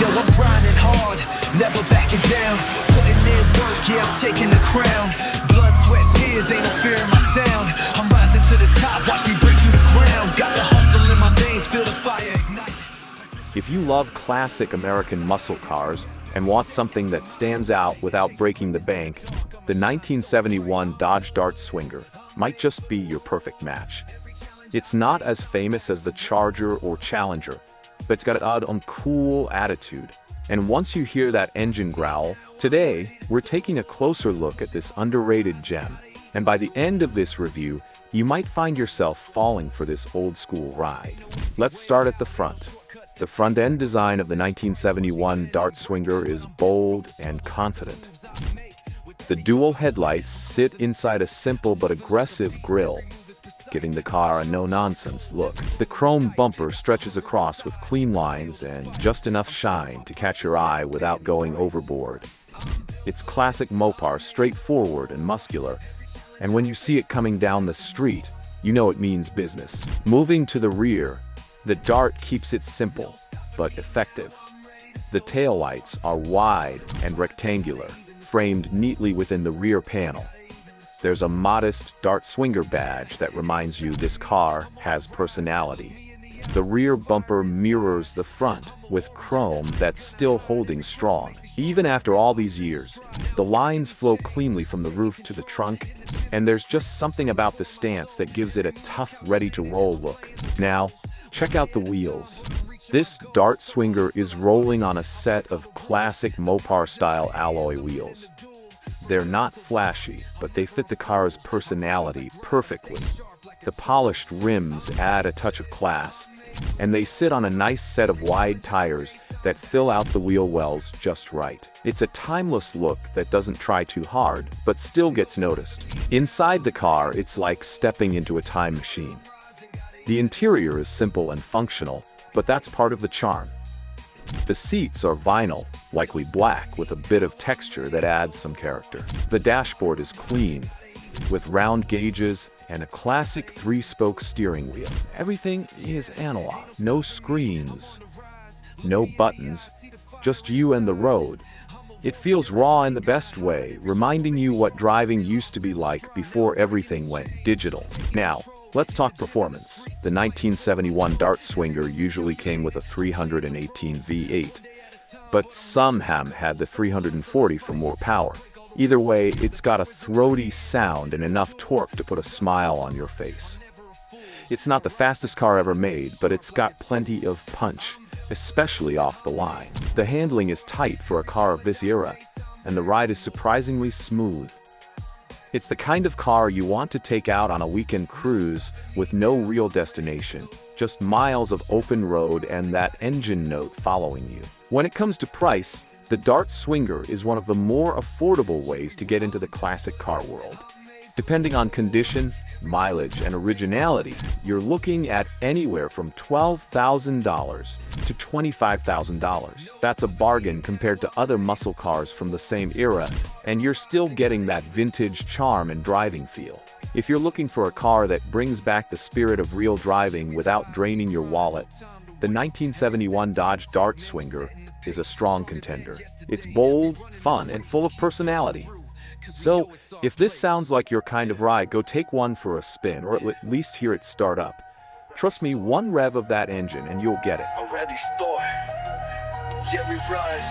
Yo, I'm grinding hard, never backing down. Putting in work, yeah, I'm taking the crown. Blood, sweat, tears, ain't no fear in my sound. I'm rising to the top, watch me break through the ground. Got the hustle in my veins, feel the fire ignite. If you love classic American muscle cars and want something that stands out without breaking the bank, the 1971 Dodge Dart Swinger might just be your perfect match. It's not as famous as the Charger or Challenger, but it's got an cool attitude. And once you hear that engine growl, today we're taking a closer look at this underrated gem. And by the end of this review, you might find yourself falling for this old school ride. Let's start at the front. The front-end design of the 1971 Dart Swinger is bold and confident. The dual headlights sit inside a simple but aggressive grille, giving the car a no-nonsense look. The chrome bumper stretches across with clean lines and just enough shine to catch your eye without going overboard. It's classic Mopar, straightforward and muscular, and when you see it coming down the street, you know it means business. Moving to the rear, the Dart keeps it simple, but effective. The taillights are wide and rectangular, framed neatly within the rear panel. There's a modest Dart Swinger badge that reminds you this car has personality. The rear bumper mirrors the front with chrome that's still holding strong. Even after all these years, the lines flow cleanly from the roof to the trunk, and there's just something about the stance that gives it a tough, ready-to-roll look. Now, check out the wheels. This Dart Swinger is rolling on a set of classic Mopar-style alloy wheels. They're not flashy, but they fit the car's personality perfectly. The polished rims add a touch of class, and they sit on a nice set of wide tires that fill out the wheel wells just right. It's a timeless look that doesn't try too hard, but still gets noticed. Inside the car, it's like stepping into a time machine. The interior is simple and functional, but that's part of the charm. The seats are vinyl, likely black, with a bit of texture that adds some character. The dashboard is clean, with round gauges and a classic 3-spoke steering wheel. Everything is analog. No screens, no buttons, just you and the road. It feels raw in the best way, reminding you what driving used to be like before everything went digital. Now, let's talk performance. The 1971 Dart Swinger usually came with a 318 V8, but some had the 340 for more power. Either way, it's got a throaty sound and enough torque to put a smile on your face. It's not the fastest car ever made, but it's got plenty of punch, especially off the line. The handling is tight for a car of this era, and the ride is surprisingly smooth. It's the kind of car you want to take out on a weekend cruise with no real destination, just miles of open road and that engine note following you. When it comes to price, the Dart Swinger is one of the more affordable ways to get into the classic car world. Depending on condition, mileage, and originality, you're looking at anywhere from $12,000 to $25,000. That's a bargain compared to other muscle cars from the same era, and you're still getting that vintage charm and driving feel. If you're looking for a car that brings back the spirit of real driving without draining your wallet, the 1971 Dodge Dart Swinger is a strong contender. It's bold, fun, and full of personality. So, if this sounds like your kind of ride, go take one for a spin, or at least hear it start up. Trust me, one rev of that engine and you'll get it. Already start. Yeah, we rise.